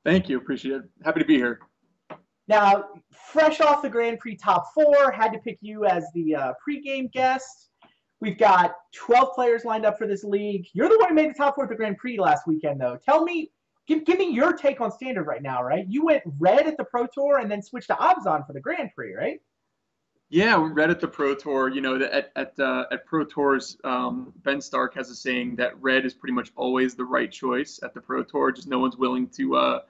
Thank you. Appreciate it. Happy to be here. Now, fresh off the Grand Prix top four, had to pick you as the pregame guest. We've got 12 players lined up for this league. You're the one who made the top four at the Grand Prix last weekend, though. Tell me, give me your take on Standard right now, right? You went red at the Pro Tour and then switched to Obzon for the Grand Prix, right? Yeah, we read at the Pro Tour. At Pro Tours, Ben Stark has a saying that red is pretty much always the right choice at the Pro Tour. Just no one's willing to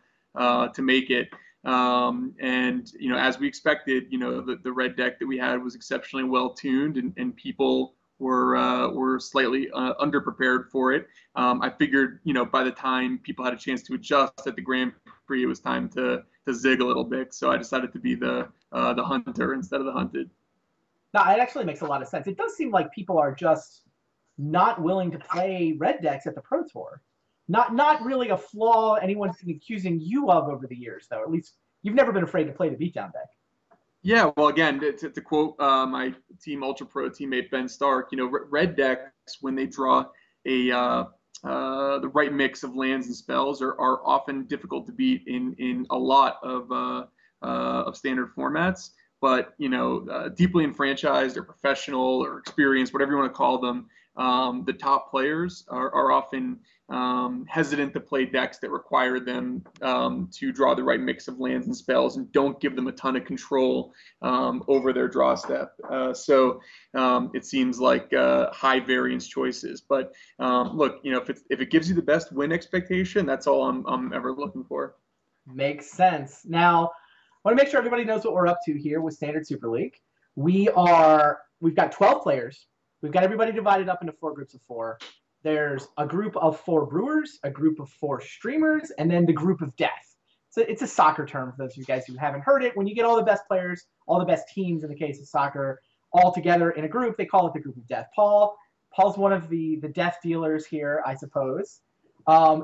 make it. And as we expected, the red deck that we had was exceptionally well tuned, and people were slightly underprepared for it. I figured, by the time people had a chance to adjust at the Grand Prix, it was time to zig a little bit. So I decided to be the hunter instead of the hunted. No, it actually makes a lot of sense. It does seem like people are just not willing to play red decks at the Pro Tour. Not really a flaw anyone's been accusing you of over the years, though. At least you've never been afraid to play the beatdown deck. Yeah, well, again, to quote my Team Ultra Pro teammate Ben Stark, red decks, when they draw the right mix of lands and spells, are often difficult to beat in a lot of standard formats. But deeply enfranchised or professional or experienced, whatever you want to call them, the top players are often hesitant to play decks that require them to draw the right mix of lands and spells and don't give them a ton of control over their draw step. So it seems like high variance choices. But look, if it gives you the best win expectation, that's all I'm ever looking for. Makes sense. Now, I want to make sure everybody knows what we're up to here with Standard Super League. We've got 12 players. We've got everybody divided up into 4 groups of 4. There's a group of 4 brewers, a group of 4 streamers, and then the group of death. So it's a soccer term for those of you guys who haven't heard it. When you get all the best players, all the best teams in the case of soccer, all together in a group, they call it the group of death. Paul's one of the death dealers here, I suppose.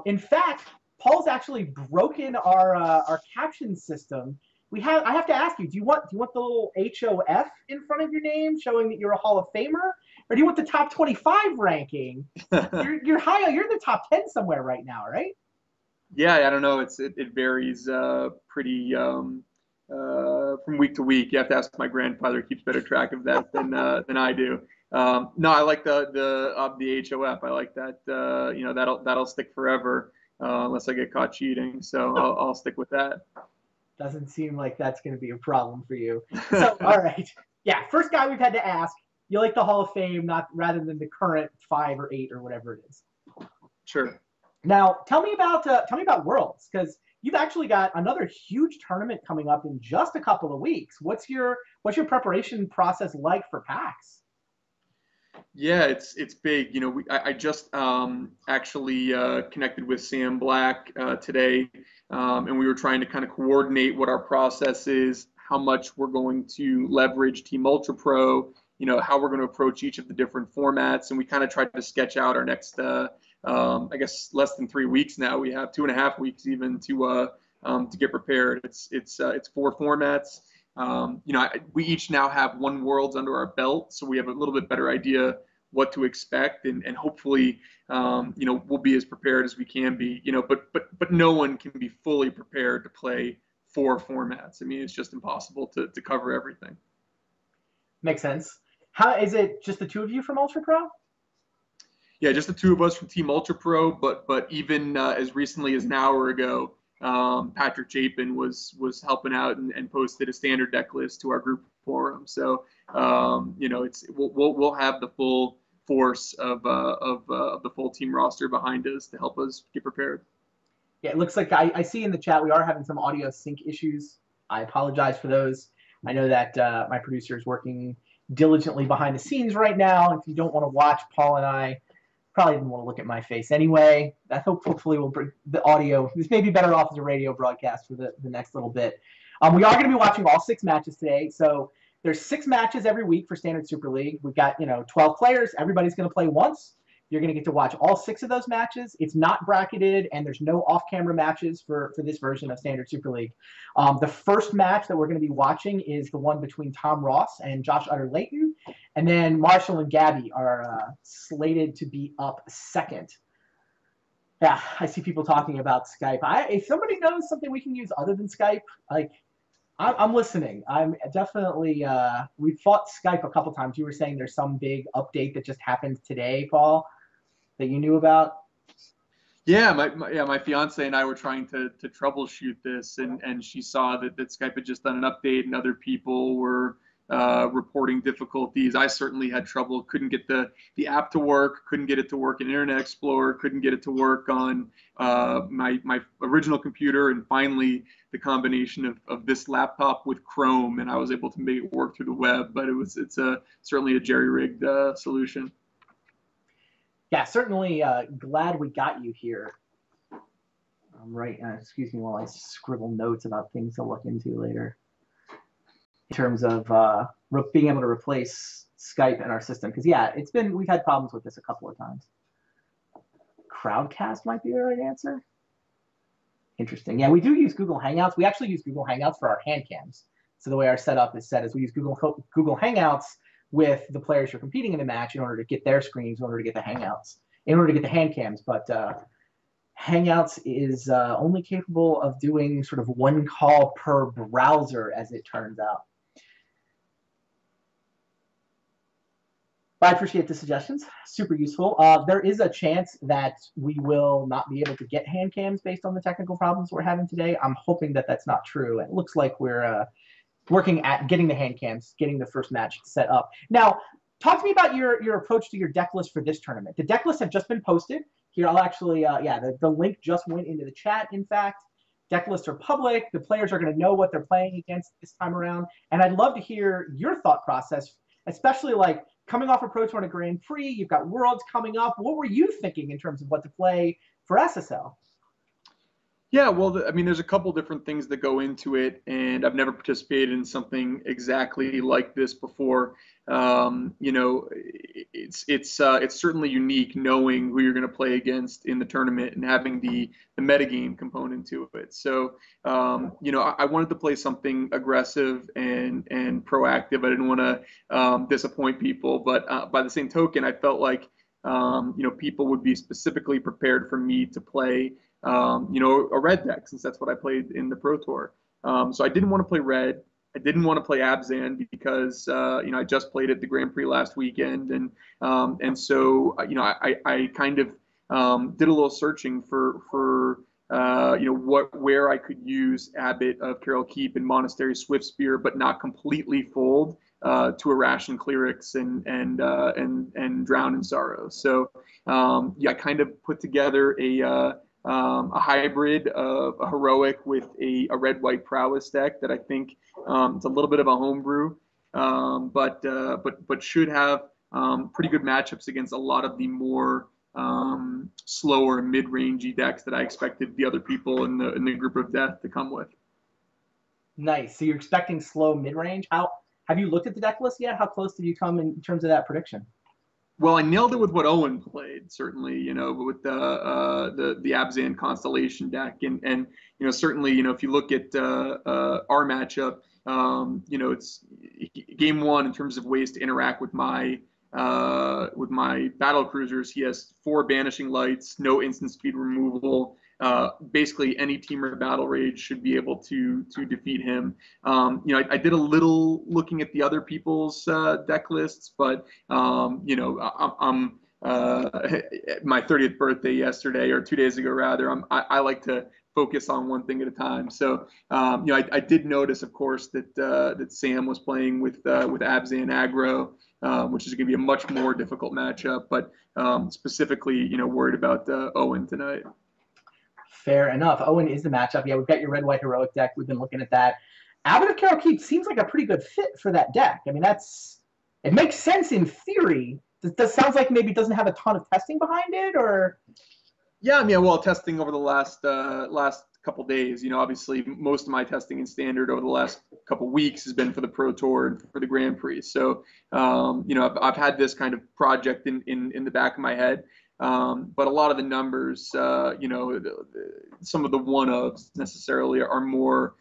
In fact, Paul's actually broken our caption system. I have to ask you, do you want the little HOF in front of your name showing that you're a Hall of Famer? Or do you want the top 25 ranking? You're high, you're in the top 10 somewhere right now, right? Yeah, I don't know. It varies pretty from week to week. You have to ask my grandfather; he keeps better track of that than I do. No, I like the HOF. I like that. That'll stick forever unless I get caught cheating. So I'll stick with that. Doesn't seem like that's going to be a problem for you. So, all right. Yeah, first guy we've had to ask, you like the Hall of Fame rather than the current 5 or 8 or whatever it is. Sure. Now, tell me about Worlds, because you've actually got another huge tournament coming up in just a couple of weeks. What's your preparation process like for PAX? Yeah, it's big. I just actually connected with Sam Black today, and we were trying to kind of coordinate what our process is, how much we're going to leverage Team Ultra Pro, how we're going to approach each of the different formats, and we kind of tried to sketch out our next, I guess, less than 3 weeks now. We have 2.5 weeks even to get prepared. It's 4 formats. We each now have 1 Worlds under our belt, so we have a little bit better idea what to expect, and hopefully, we'll be as prepared as we can be. But no one can be fully prepared to play 4 formats. I mean, it's just impossible to cover everything. Makes sense. How is it? Just the 2 of you from Ultra Pro? Yeah, just the 2 of us from Team Ultra Pro. But even as recently as an hour ago, Patrick Chapin was helping out and posted a standard deck list to our group forum. So we'll have the full force of the full team roster behind us to help us get prepared. Yeah, it looks like I see in the chat we are having some audio sync issues. I apologize for those. I know that my producer is working diligently behind the scenes right now. If you don't want to watch Paul and I, probably didn't want to look at my face anyway. That hopefully will bring the audio. This may be better off as a radio broadcast for the next little bit. We are going to be watching all 6 matches today. So there's 6 matches every week for Standard Super League. We've got 12 players. Everybody's going to play once. You're going to get to watch all 6 of those matches. It's not bracketed, and there's no off-camera matches for this version of Standard Super League. The first match that we're going to be watching is the one between Tom Ross and Josh Utter-Leyton. And then Marshall and Gabby are slated to be up second. Yeah, I see people talking about Skype. If somebody knows something we can use other than Skype, like I'm listening. I'm definitely. We fought Skype a couple times. You were saying there's some big update that just happened today, Paul, that you knew about. Yeah, my fiance and I were trying to troubleshoot this, and she saw that Skype had just done an update, and other people were reporting difficulties. I certainly had trouble, couldn't get the app to work, couldn't get it to work in Internet Explorer, couldn't get it to work on my original computer, and finally the combination of this laptop with Chrome, and I was able to make it work through the web. But it's certainly a jerry-rigged solution. Yeah, certainly glad we got you here. Right. Excuse me while I scribble notes about things to look into later. In terms of being able to replace Skype in our system, because yeah, we've had problems with this a couple of times. Crowdcast might be the right answer. Interesting. Yeah, we do use Google Hangouts. We actually use Google Hangouts for our hand cams. So the way our setup is set is we use Google Hangouts with the players you're competing in the match in order to get their screens, in order to get the Hangouts, in order to get the hand cams. But Hangouts is only capable of doing sort of one call per browser, as it turns out. I appreciate the suggestions. Super useful. There is a chance that we will not be able to get hand cams based on the technical problems we're having today. I'm hoping that that's not true. It looks like we're working at getting the hand cams, getting the first match set up. Now, talk to me about your approach to your deck list for this tournament. The deck lists have just been posted. Here, I'll actually, the link just went into the chat, in fact. Deck lists are public. The players are going to know what they're playing against this time around. And I'd love to hear your thought process, especially like coming off a Pro Tour and a Grand Prix. You've got Worlds coming up. What were you thinking in terms of what to play for SSL? Yeah, well, I mean, there's a couple different things that go into it, and I've never participated in something exactly like this before. It's certainly unique knowing who you're going to play against in the tournament and having the metagame component to it. So, I wanted to play something aggressive and proactive. I didn't want to disappoint people, but by the same token, I felt like people would be specifically prepared for me to play a red deck, since that's what I played in the Pro Tour. So I didn't want to play red. I didn't want to play Abzan because I just played at the Grand Prix last weekend, and so I kind of did a little searching for where I could use Abbot of Carol Keep and Monastery Swiftspear, but not completely fold to Ration Clerics and Drown in Sorrow. So I kind of put together a hybrid of a heroic with a red-white prowess deck that I think it's a little bit of a homebrew, but should have pretty good matchups against a lot of the more slower mid-rangey decks that I expected the other people in the group of death to come with. Nice. So you're expecting slow mid-range. How have you looked at the deck list yet? How close did you come in terms of that prediction? Well, I nailed it with what Owen played, certainly, with the Abzan Constellation deck, and certainly, if you look at our matchup, it's game one in terms of ways to interact with my battle cruisers. He has 4 banishing lights, no instant speed removal. Basically, any teamer battle rage should be able to defeat him. I did a little looking at the other people's deck lists, but I'm my 30th birthday yesterday, or 2 days ago rather. I like to focus on one thing at a time. So I did notice, of course, that Sam was playing with Abzan aggro, which is going to be a much more difficult matchup. But specifically, worried about Owen tonight. Fair enough. Owen is the matchup. Yeah, we've got your red-white heroic deck. We've been looking at that. Abbot of Carol Keep seems like a pretty good fit for that deck. I mean, it makes sense in theory. That sounds like maybe it doesn't have a ton of testing behind it, or? Yeah, I mean, well, testing over the last couple days. Obviously, most of my testing in Standard over the last couple weeks has been for the Pro Tour and for the Grand Prix. So, I've had this kind of project in the back of my head. But a lot of the numbers, some of the one-ofs necessarily are more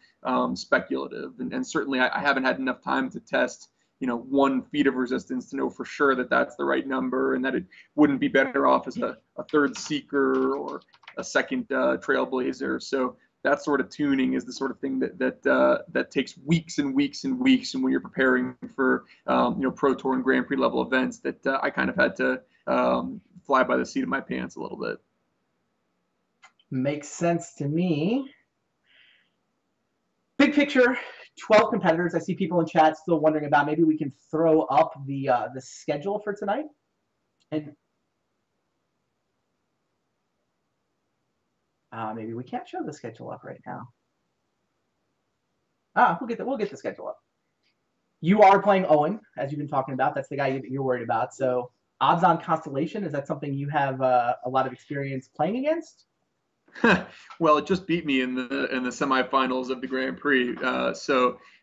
speculative. And certainly I haven't had enough time to test, 1 feat of resistance to know for sure that that's the right number and that it wouldn't be better off as a 3rd Seeker or a second Trailblazer. So that sort of tuning is the sort of thing that takes weeks and weeks and weeks. And when you're preparing for Pro Tour and Grand Prix level events, that I kind of had to fly by the seat of my pants a little bit. Makes sense to me. Big picture, 12 competitors. I see people in chat still wondering about maybe we can throw up the schedule for tonight. And maybe we can't show the schedule up right now. We'll get the schedule up. You are playing Owen, as you've been talking about. That's the guy you're worried about. So odds on Constellation, is that something you have a lot of experience playing against? Well, it just beat me in the semifinals of the Grand Prix.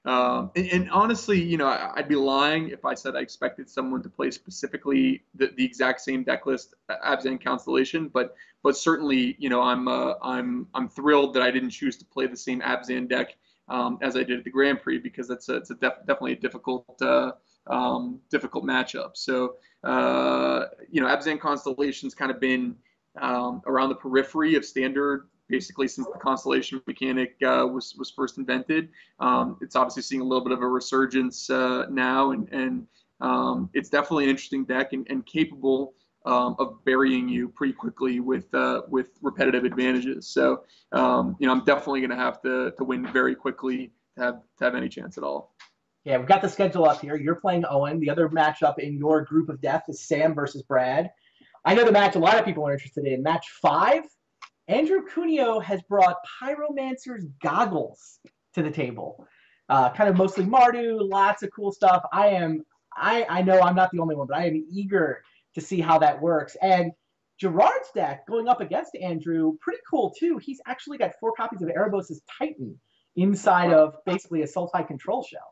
And honestly, I'd be lying if I said I expected someone to play specifically the exact same deck list, Abzan Constellation. But certainly, I'm thrilled that I didn't choose to play the same Abzan deck as I did at the Grand Prix, because definitely a difficult matchup. So Abzan Constellation's kind of been around the periphery of Standard basically since the Constellation mechanic was first invented. It's obviously seeing a little bit of a resurgence now, and it's definitely an interesting deck and capable of burying you pretty quickly with repetitive advantages. So I'm definitely going to have to win very quickly to have any chance at all. Yeah, we've got the schedule up here. You're playing Owen. The other matchup in your group of death is Sam versus Brad. I know the match a lot of people are interested in. Match 5, Andrew Kunio has brought Pyromancer's goggles to the table. Kind of mostly Mardu, lots of cool stuff. I know I'm not the only one, but I am eager to see how that works. And Gerard's deck going up against Andrew, pretty cool too. He's actually got 4 copies of Erebos' Titan inside of basically a Sultai control shell.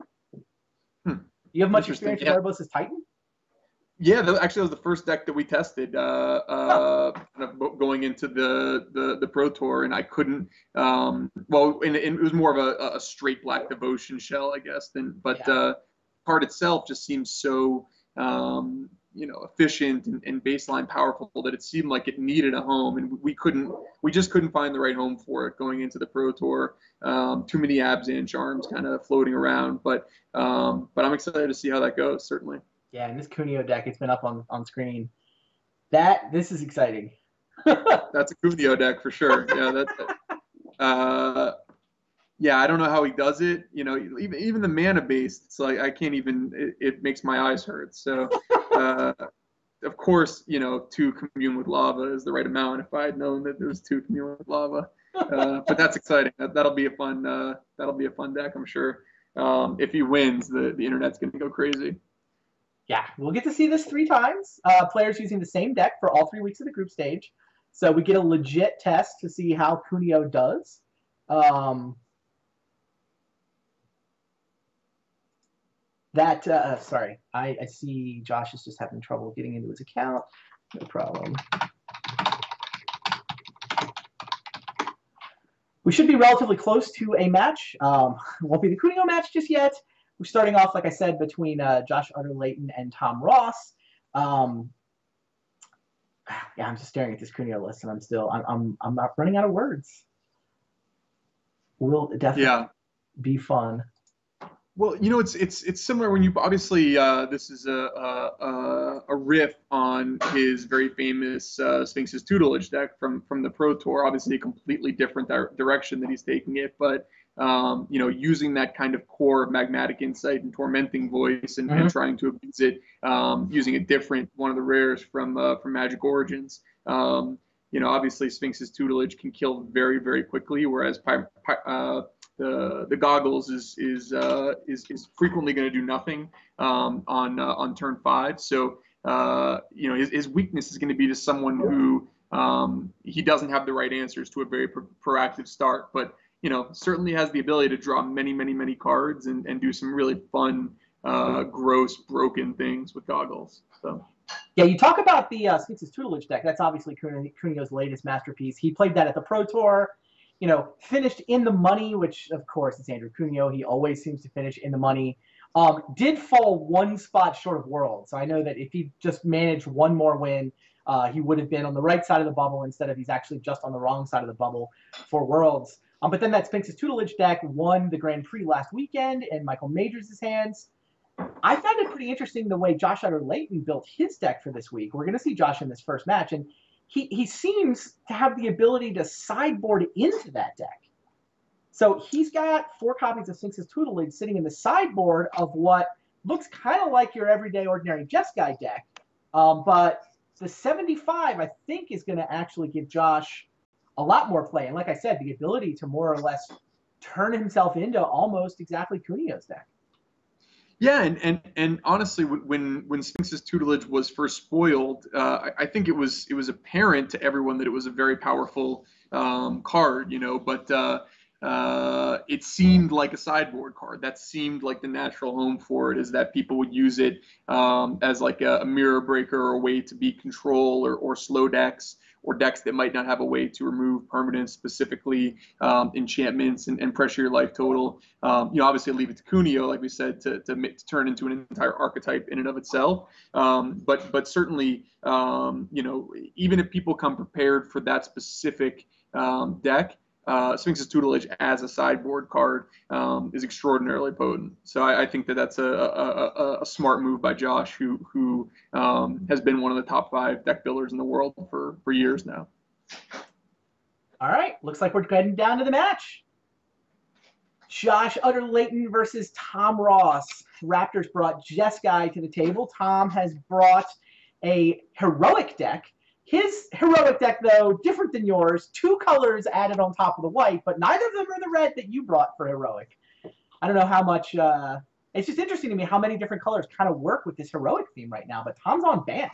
You have much experience with Erebos' Titan? Yeah, actually, that was the first deck that we tested kind of going into the Pro Tour, and I couldn't. And it was more of a straight Black Devotion shell, I guess. The card itself just seems so efficient and baseline powerful that it seemed like it needed a home, and we just couldn't find the right home for it going into the Pro Tour. Too many Abzan charms kind of floating around, but I'm excited to see how that goes. Certainly. Yeah, and this Kunio deck, it's been up on screen. This is exciting. That's a Kunio deck for sure. Yeah, that's it. Yeah, I don't know how he does it. Even the mana based, it's like I can't even. It makes my eyes hurt. So, of course, 2 Commune with Lava is the right amount. If I had known that there was 2 Commune with Lava, but that's exciting. That'll be a fun deck, I'm sure. If he wins, the internet's going to go crazy. Yeah, we'll get to see this 3 times. Players using the same deck for all 3 weeks of the group stage. So we get a legit test to see how Kunio does. Sorry, I see Josh is just having trouble getting into his account. No problem. We should be relatively close to a match. Won't be the Kunio match just yet. We're starting off, like I said, between Josh Utter-Leyton and Tom Ross. I'm just staring at this Kunio list, and I'm not running out of words. Will definitely be fun. Well, it's similar when you obviously this is a riff on his very famous Sphinx's Tutelage deck from the Pro Tour. Obviously, a completely different direction that he's taking it, but using that kind of core magmatic insight and tormenting voice and trying to abuse it, using a different one of the rares from Magic Origins. Obviously Sphinx's Tutelage can kill very, very quickly, whereas the goggles is frequently going to do nothing on turn 5. So his weakness is going to be to someone who he doesn't have the right answers to a very proactive start, but certainly has the ability to draw many, many, many cards and do some really fun, gross, broken things with goggles. So. Yeah, you talk about the Sphinx's Tutelage deck. That's obviously Kunio's latest masterpiece. He played that at the Pro Tour, finished in the money, which, of course, it's Andrew Kunio. He always seems to finish in the money. Did fall 1 spot short of World. So I know that if he just managed 1 more win, he would have been on the right side of the bubble instead of he's actually just on the wrong side of the bubble for Worlds. But then that Sphinx's Tutelage deck won the Grand Prix last weekend in Michael Majors' hands. I found it pretty interesting the way Josh Utter-Leyton built his deck for this week. We're going to see Josh in this first match, and he seems to have the ability to sideboard into that deck. So he's got 4 copies of Sphinx's Tutelage sitting in the sideboard of what looks kind of like your everyday ordinary Jeskai deck. But the 75, I think, is going to actually give Josh a lot more play. And like I said, the ability to more or less turn himself into almost exactly Kunio's deck. Yeah, and honestly, when Sphinx's Tutelage was first spoiled, I think it was apparent to everyone that it was a very powerful card, but it seemed like a sideboard card. That seemed like the natural home for it, is that people would use it as like a mirror breaker or a way to beat control or slow decks, or decks that might not have a way to remove permanents, specifically enchantments and pressure your life total. Obviously leave it to Kunio, like we said, to turn into an entire archetype in and of itself. But certainly, even if people come prepared for that specific deck, Sphinx's Tutelage as a sideboard card is extraordinarily potent. So I think that's a smart move by Josh, who has been one of the top 5 deck builders in the world for years now. All right, looks like we're getting down to the match. Josh Utter-Leyton versus Tom Ross. Raptors brought Jeskai to the table. Tom has brought a heroic deck. His heroic deck, though, different than yours. 2 colors added on top of the white, but neither of them are the red that you brought for heroic. I don't know how much... it's just interesting to me how many different colors kind of work with this heroic theme right now, but Tom's on Bant.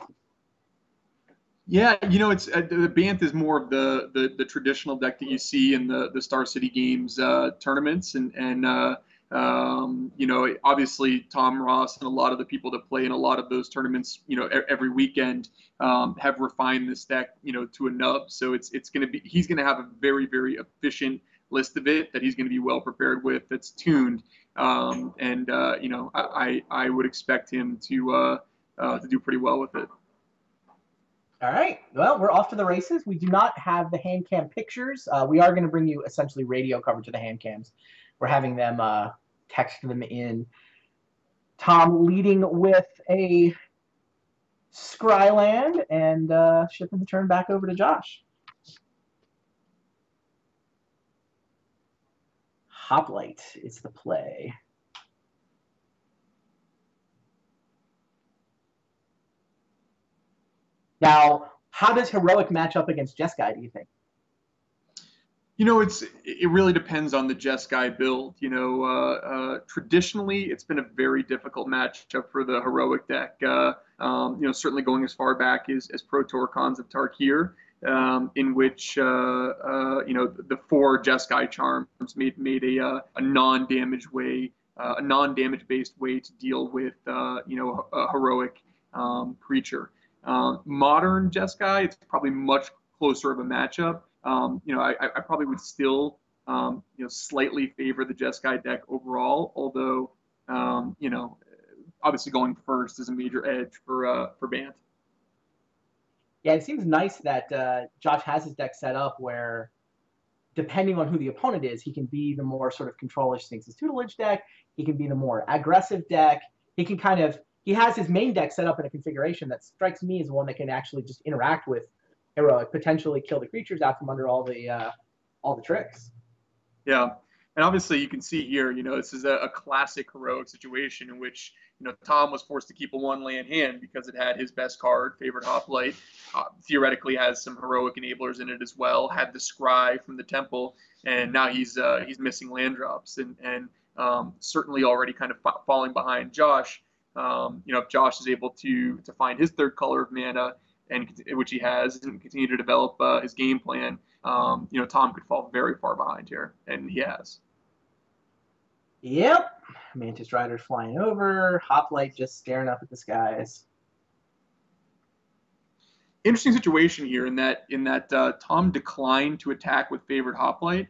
Yeah, it's the Bant is more of the traditional deck that you see in the Star City Games tournaments, and obviously Tom Ross and a lot of the people that play in a lot of those tournaments, every weekend, have refined this deck, to a nub. So he's going to have a very, very efficient list of it that he's going to be well prepared with, that's tuned. I would expect him to do pretty well with it. All right. Well, we're off to the races. We do not have the hand cam pictures. We are going to bring you essentially radio coverage of the hand cams. We're having them text them in. Tom leading with a Scryland and shipping the turn back over to Josh. Hoplite is the play. Now, how does heroic match up against Jeskai, do you think? It really depends on the Jeskai build. Traditionally, it's been a very difficult matchup for the heroic deck. Certainly going as far back as Pro Tour Cons of Tarkir, in which the 4 Jeskai charms made a non-damage way, a non-damage based way to deal with a heroic creature. Modern Jeskai, it's probably much closer of a matchup. I probably would still, slightly favor the Jeskai deck overall, although, obviously going first is a major edge for Bant. Yeah, it seems nice that Josh has his deck set up where, depending on who the opponent is, he can be the more sort of control-ish Sphinx's Tutelage deck. He can be the more aggressive deck. He has his main deck set up in a configuration that strikes me as one that can actually just interact with heroic, potentially kill the creatures out from under all the tricks. Yeah, and obviously you can see here, this is a classic heroic situation in which, Tom was forced to keep a 1-land hand because it had his best card, Favorite Hoplite. Theoretically has some heroic enablers in it as well. Had the Scry from the Temple, and now he's missing land drops, and certainly already kind of falling behind Josh. If Josh is able to find his 3rd color of mana, and which he has, and continue to develop his game plan, Tom could fall very far behind here, and he has. Yep. Mantis Rider's flying over. Hoplite just staring up at the skies. Interesting situation here in that Tom declined to attack with Favorite Hoplite.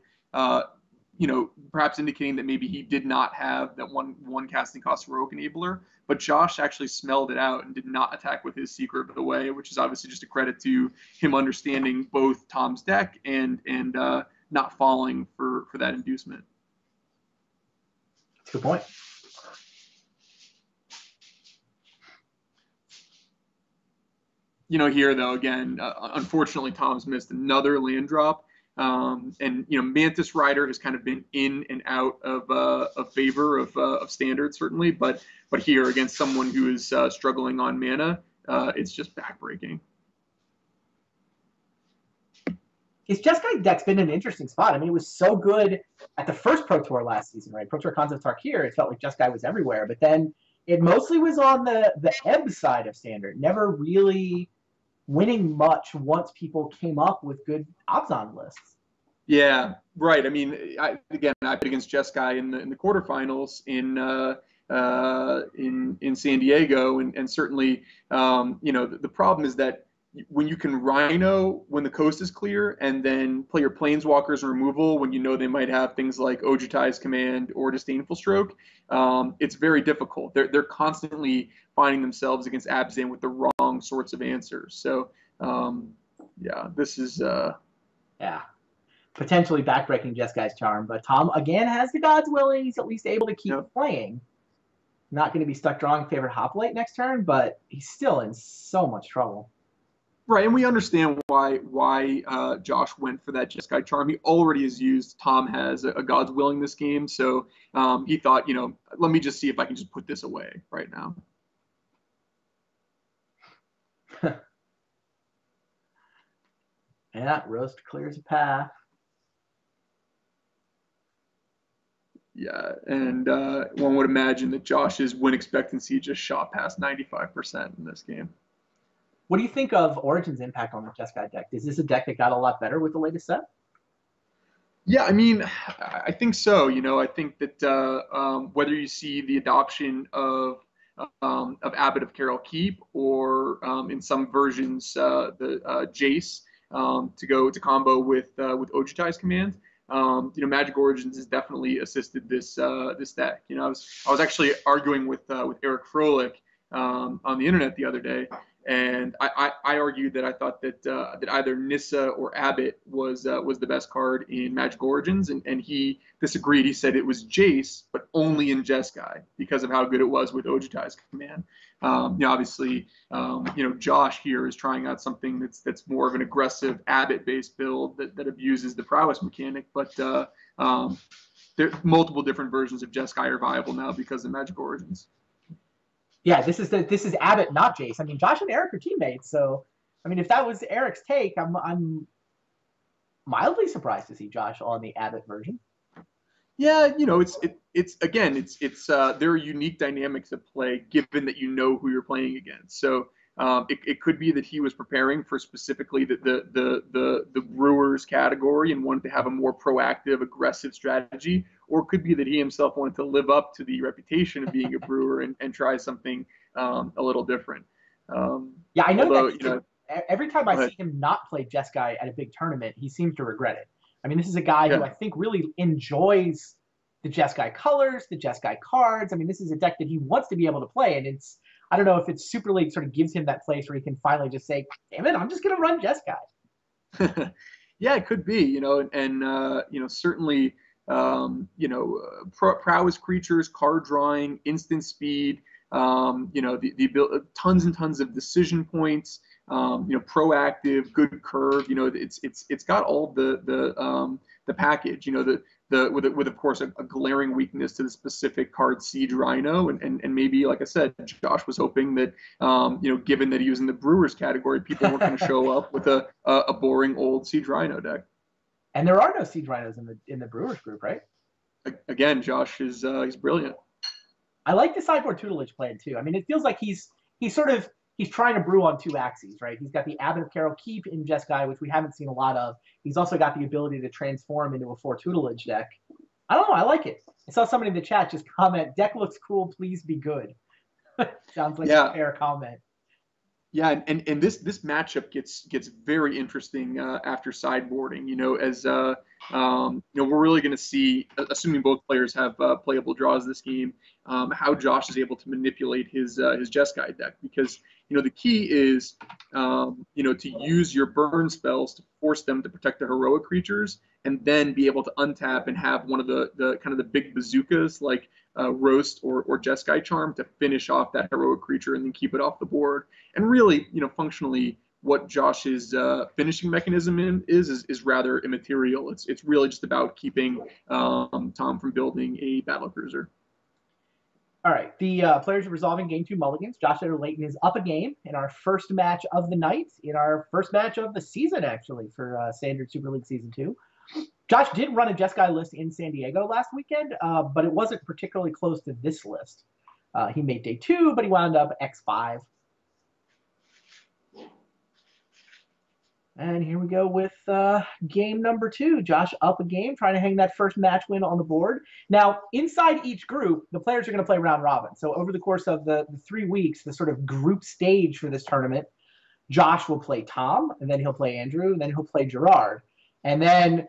perhaps indicating that maybe he did not have that one casting cost heroic enabler. But Josh actually smelled it out and did not attack with his Secret of the Way, which is obviously just a credit to him understanding both Tom's deck and not falling for that inducement. That's a good point. Here though, again, unfortunately, Tom's missed another land drop. And Mantis Rider has kind of been in and out of favor of Standard, certainly, but here against someone who is struggling on mana, it's just backbreaking. His Jeskai deck's been in an interesting spot. I mean, it was so good at the first Pro Tour last season, right? Pro Tour Cons of Tarkir, it felt like Jeskai was everywhere, but then it mostly was on the ebb side of Standard, never really winning much once people came up with good Abzan lists. Yeah, right. I mean, I played against Jeskai in the quarterfinals in San Diego, and certainly, the problem is that when you can Rhino when the coast is clear, and then play your Planeswalkers and removal when they might have things like Ojutai's Command or Disdainful Stroke, it's very difficult. They're constantly finding themselves against Abzan with the wrong sorts of answers. So, this is potentially backbreaking Jeskai's charm. But Tom again has the gods willing. He's at least able to keep playing. Not going to be stuck drawing favorite Hoplite next turn, but he's still in so much trouble. Right, and we understand why Josh went for that Jeskai charm. He already has used Tom has a God's Willing this game, so he thought, let me just see if I can just put this away right now. Yeah, Roast clears a path. Yeah, and one would imagine that Josh's win expectancy just shot past 95% in this game. What do you think of Origin's impact on the Jeskai deck? Is this a deck that got a lot better with the latest set? Yeah, I mean, I think so. I think that whether you see the adoption of Abbot of Carol Keep or in some versions the Jace to combo with Ojutai's Command, Magic Origins has definitely assisted this deck. I was actually arguing with Eric Froelich on the internet the other day. And I argued that I thought that either Nissa or Abbott was the best card in Magic Origins, and he disagreed. He said it was Jace, but only in Jeskai because of how good it was with Ojutai's Command. Obviously, Josh here is trying out something that's more of an aggressive Abbott-based build that abuses the prowess mechanic, but there are multiple different versions of Jeskai are viable now because of Magic Origins. Yeah, this is Abbott, not Jace. I mean, Josh and Eric are teammates, so I mean, if that was Eric's take, I'm mildly surprised to see Josh on the Abbott version. Yeah, it's there are unique dynamics at play given that who you're playing against. So it could be that he was preparing for specifically the Brewers category and wanted to have a more proactive, aggressive strategy, or it could be that he himself wanted to live up to the reputation of being a brewer and try something a little different. Yeah, I know that every time I see him not play Jeskai at a big tournament, he seems to regret it. I mean, this is a guy who I think really enjoys the Jeskai colors, the Jeskai cards. I mean, this is a deck that he wants to be able to play, and I don't know if it's Super League sort of gives him that place where he can finally just say, damn it, I'm just going to run Jeskai. Yeah, it could be, certainly, prowess creatures, card drawing, instant speed, the tons and tons of decision points, proactive, good curve. It's got all the package. With of course a glaring weakness to the specific card Siege Rhino, and maybe, like I said, Josh was hoping that given that he was in the Brewers category, people weren't going to show up with a boring old Siege Rhino deck. And there are no Siege Rhinos in the Brewers group, right? Again, Josh is he's brilliant. I like the sideboard tutelage plan too. I mean, it feels like he's trying to brew on two axes, right? He's got the Abbot of Carol Keep in Jeskai, which we haven't seen a lot of. He's also got the ability to transform into a 4 tutelage deck. I don't know. I like it. I saw somebody in the chat just comment, deck looks cool, please be good. Sounds like a fair comment. Yeah, and this matchup gets very interesting after sideboarding. As we're really going to see, assuming both players have playable draws this game, how Josh is able to manipulate his Jeskai deck, because the key is to use your burn spells to force them to protect the heroic creatures, and then be able to untap and have one of the kind of the big bazookas like Roast or Jeskai Charm to finish off that heroic creature and then keep it off the board. And really, functionally, what Josh's finishing mechanism is rather immaterial. It's really just about keeping Tom from building a battle cruiser. All right, the players are resolving game 2 mulligans. Josh Utter-Leyton is up a game in our first match of the night, in our first match of the season, actually, for Standard Super League Season 2. Josh did run a Jeskai list in San Diego last weekend, but it wasn't particularly close to this list. He made day 2, but he wound up X5. And here we go with game number 2. Josh up a game, trying to hang that first match win on the board. Now, inside each group, the players are going to play round robin. So over the course of the 3 weeks, the sort of group stage for this tournament, Josh will play Tom, and then he'll play Andrew, and then he'll play Gerard. And then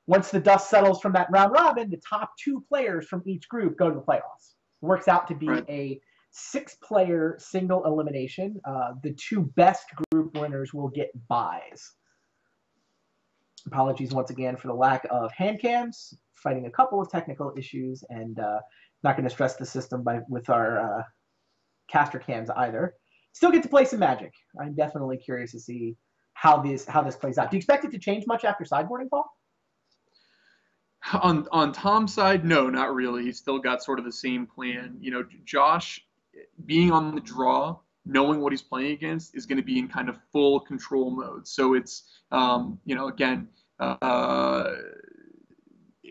once the dust settles from that round robin, the top 2 players from each group go to the playoffs. Works out to be a 6-player single elimination. The 2 best group winners will get buys. Apologies once again for the lack of hand cams, fighting a couple of technical issues, and not going to stress the system with our caster cams either. Still get to play some Magic. I'm definitely curious to see how this plays out. Do you expect it to change much after sideboarding, Paul? On Tom's side, no, not really. He's still got sort of the same plan. Josh, being on the draw, knowing what he's playing against, is going to be in kind of full control mode. So it's, again,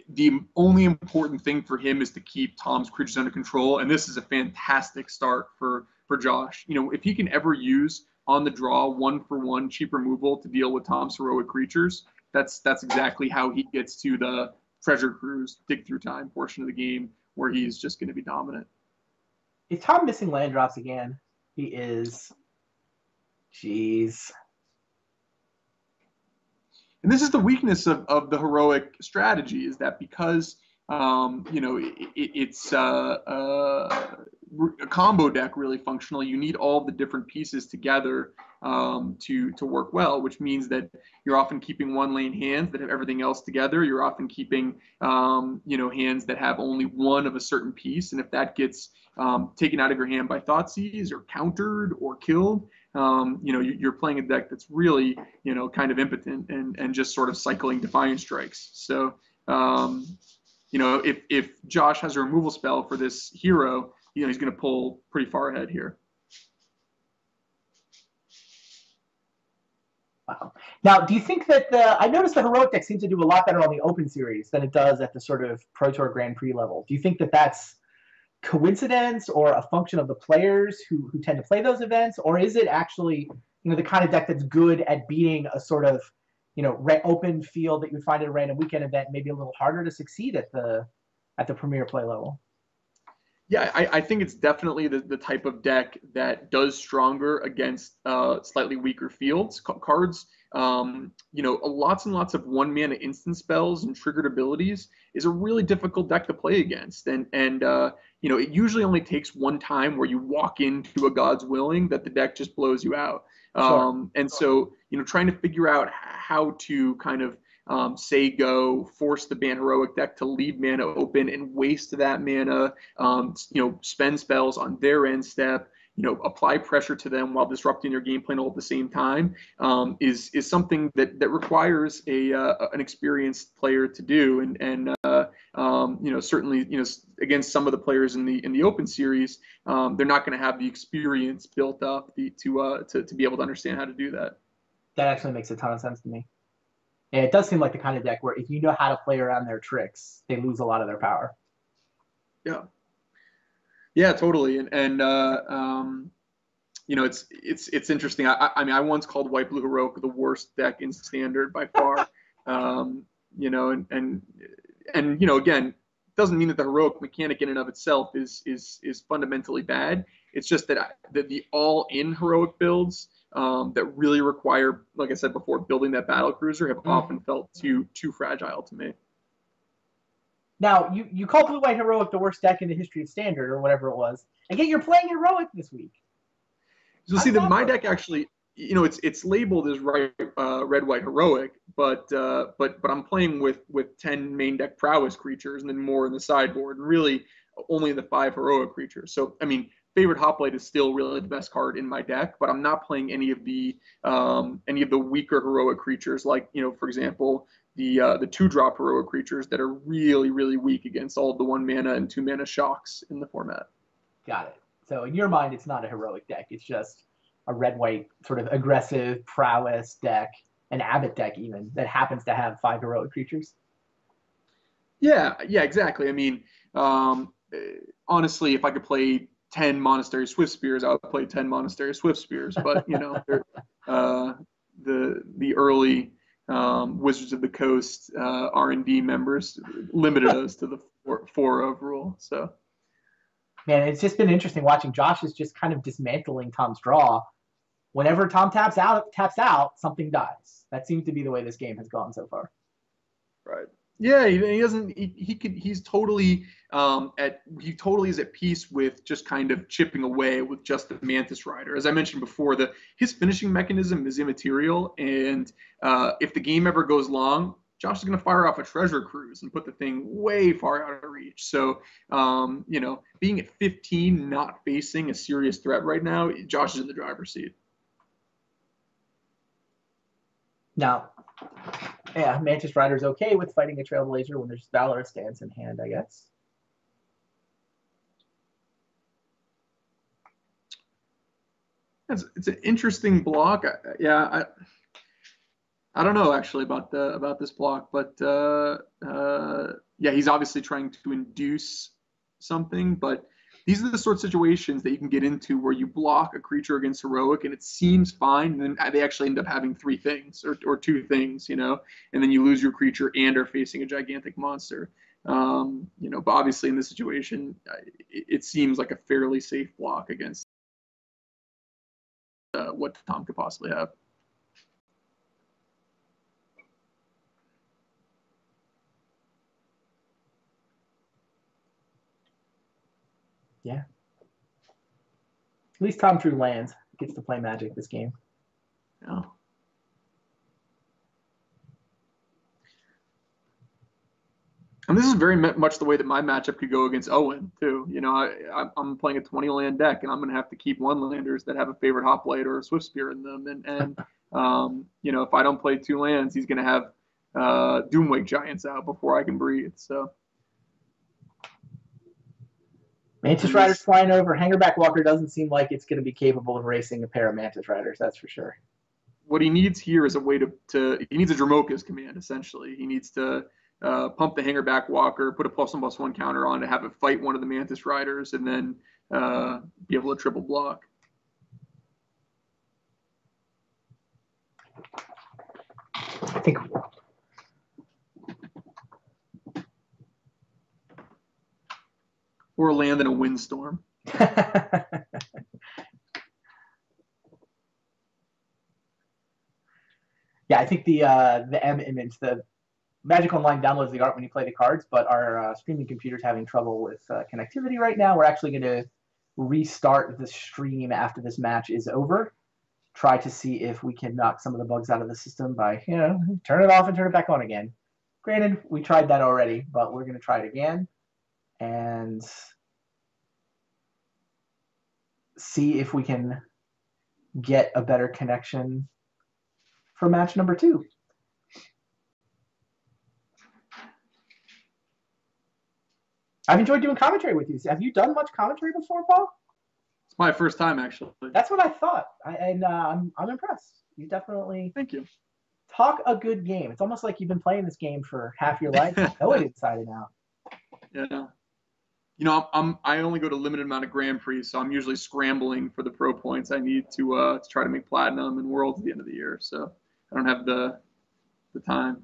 the only important thing for him is to keep Tom's creatures under control. And this is a fantastic start for Josh. If he can ever use on the draw 1-for-1 cheap removal to deal with Tom's heroic creatures, that's exactly how he gets to the treasure cruise, dig through time portion of the game where he's just going to be dominant. Is Tom missing land drops again? He is. Jeez. And this is the weakness of the heroic strategy, is that because it's a combo deck, really functional. You need all the different pieces together to work well, which means that you're often keeping one lane hands that have everything else together. You're often keeping hands that have only one of a certain piece, and if that gets taken out of your hand by Thoughtseize or countered or killed, you're playing a deck that's really kind of impotent and just sort of cycling Defiant Strikes. So if Josh has a removal spell for this hero, he's going to pull pretty far ahead here. Wow. Now, do you think that I noticed the heroic deck seems to do a lot better on the Open Series than it does at the sort of Pro Tour Grand Prix level? Do you think that that's coincidence or a function of the players who tend to play those events, or is it actually the kind of deck that's good at beating a sort of open field that you find at a random weekend event, maybe a little harder to succeed at the premier play level? Yeah, I think it's definitely the type of deck that does stronger against slightly weaker fields. Cards, lots and lots of 1-mana instant spells and triggered abilities is a really difficult deck to play against. And it usually only takes one time where you walk into a God's Willing that the deck just blows you out. Sure. And so, trying to figure out how to kind of force the ban heroic deck to leave mana open and waste that mana, spend spells on their end step, apply pressure to them while disrupting their game plan all at the same time, is something that requires an experienced player to do. And certainly, against some of the players in the Open Series, they're not going to have the experience built up to be able to understand how to do that. That actually makes a ton of sense to me. And it does seem like the kind of deck where if you know how to play around their tricks, they lose a lot of their power. Yeah, totally. And it's interesting. I mean, I once called White Blue Heroic the worst deck in Standard by far. Again, doesn't mean that the heroic mechanic in and of itself is fundamentally bad. It's just that the all-in heroic builds that really require, like I said before, building that battle cruiser have often felt too fragile to me. Now, you call Blue White Heroic the worst deck in the history of Standard or whatever it was, and yet you're playing Heroic this week. So see that my deck actually, it's labeled as red white heroic, but I'm playing with 10 main deck prowess creatures and then more in the sideboard, and really only the 5 heroic creatures. So I mean, favorite hoplite is still really the best card in my deck, but I'm not playing any of the weaker heroic creatures, like for example the 2-drop heroic creatures that are really really weak against all of the 1 mana and 2 mana shocks in the format. Got it. So in your mind, it's not a heroic deck. It's just a red-white sort of aggressive prowess deck, an Abbott deck even, that happens to have 5 heroic creatures. Yeah, exactly. I mean, honestly, if I could play 10 Monastery Swift Spears, I would play 10 Monastery Swift Spears. But the early Wizards of the Coast R&D members limited us to the 4 of rule. So. Man, it's just been interesting watching. Josh is just kind of dismantling Tom's draw. Whenever Tom taps out, something dies. That seems to be the way this game has gone so far. Right. Yeah, he doesn't. He's totally he totally is at peace with just kind of chipping away with just the Mantis Rider. As I mentioned before, his finishing mechanism is immaterial, and if the game ever goes long, Josh is going to fire off a treasure cruise and put the thing way far out of reach. So, being at 15, not facing a serious threat right now, Josh is in the driver's seat. Now, yeah, Mantis Rider's okay with fighting a Trailblazer when there's Valorous Stance in hand, I guess. It's an interesting block. I don't know actually about this block, but yeah, he's obviously trying to induce something. But these are the sort of situations that you can get into where you block a creature against heroic and it seems fine, and then they actually end up having 3 things or 2 things, and then you lose your creature and are facing a gigantic monster. But obviously in this situation, it seems like a fairly safe block against what Tom could possibly have. Yeah. At least Tom True lands. Gets to play Magic this game. Yeah. And this is very much the way that my matchup could go against Owen, too. I'm playing a 20-land deck, and I'm going to have to keep 1-landers that have a favorite hoplite or a Swift Spear in them. And if I don't play 2 lands, he's going to have Doomwake Giants out before I can breathe. So. Mantis Rider's flying over. Hangerback Walker doesn't seem like it's going to be capable of racing a pair of Mantis Riders, that's for sure. What he needs here is a way he needs a Dromoka's command, essentially. He needs to pump the Hangerback Walker, put a +1/+1 counter on to have it fight one of the Mantis Riders, and then be able to triple block. I think. Or land in a windstorm. Yeah, I think the M image, the Magic Online downloads the art when you play the cards, but our streaming computer's having trouble with connectivity right now. We're actually going to restart the stream after this match is over. Try to see if we can knock some of the bugs out of the system by, turn it off and turn it back on again. Granted, we tried that already, but we're going to try it again and see if we can get a better connection for match number 2. I've enjoyed doing commentary with you. Have you done much commentary before, Paul? It's my first time, actually. That's what I thought, I'm impressed. You definitely Thank you. Talk a good game. It's almost like you've been playing this game for half your life. You know it inside and out. Yeah. I only go to limited amount of Grand Prix, so I'm usually scrambling for the pro points I need to try to make Platinum and Worlds at the end of the year. So I don't have the time.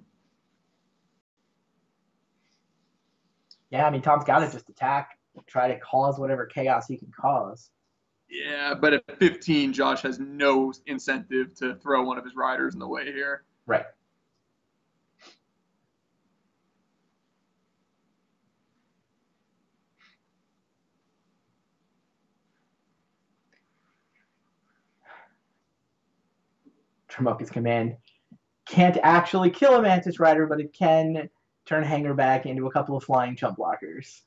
Yeah, I mean, Tom's got to just attack, try to cause whatever chaos he can cause. Yeah, but at 15, Josh has no incentive to throw one of his riders in the way here. Right. Tremoka's command can't actually kill a Mantis Rider, but it can turn Hangerback into a couple of flying chump blockers.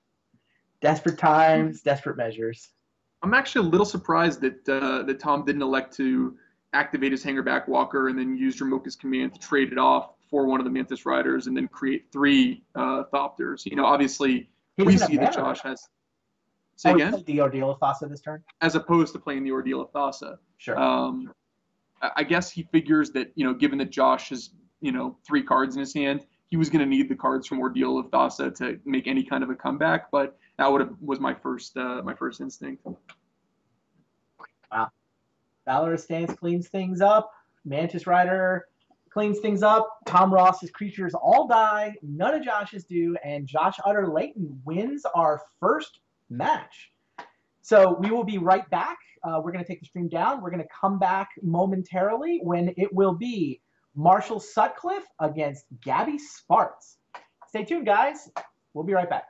Desperate times, desperate measures. I'm actually a little surprised that Tom didn't elect to activate his Hangerback Walker and then use Dramoka's command to trade it off for one of the Mantis Riders and then create 3 Thopters. You know, obviously, we see that Josh has. Say again? The Ordeal of Thassa this turn? As opposed to playing the Ordeal of Thassa. Sure. I guess he figures that, you know, given that Josh has, you know, 3 cards in his hand, he was going to need the cards from Ordeal of Thassa to make any kind of a comeback. But that was my first instinct. Wow. Valorous Stance cleans things up. Mantis Rider cleans things up. Tom Ross's creatures all die. None of Josh's do. And Josh Utter-Leyton wins our first match. So we will be right back. We're going to take the stream down. We're going to come back momentarily when it will be Marshall Sutcliffe against Gabby Sparts. Stay tuned, guys. We'll be right back.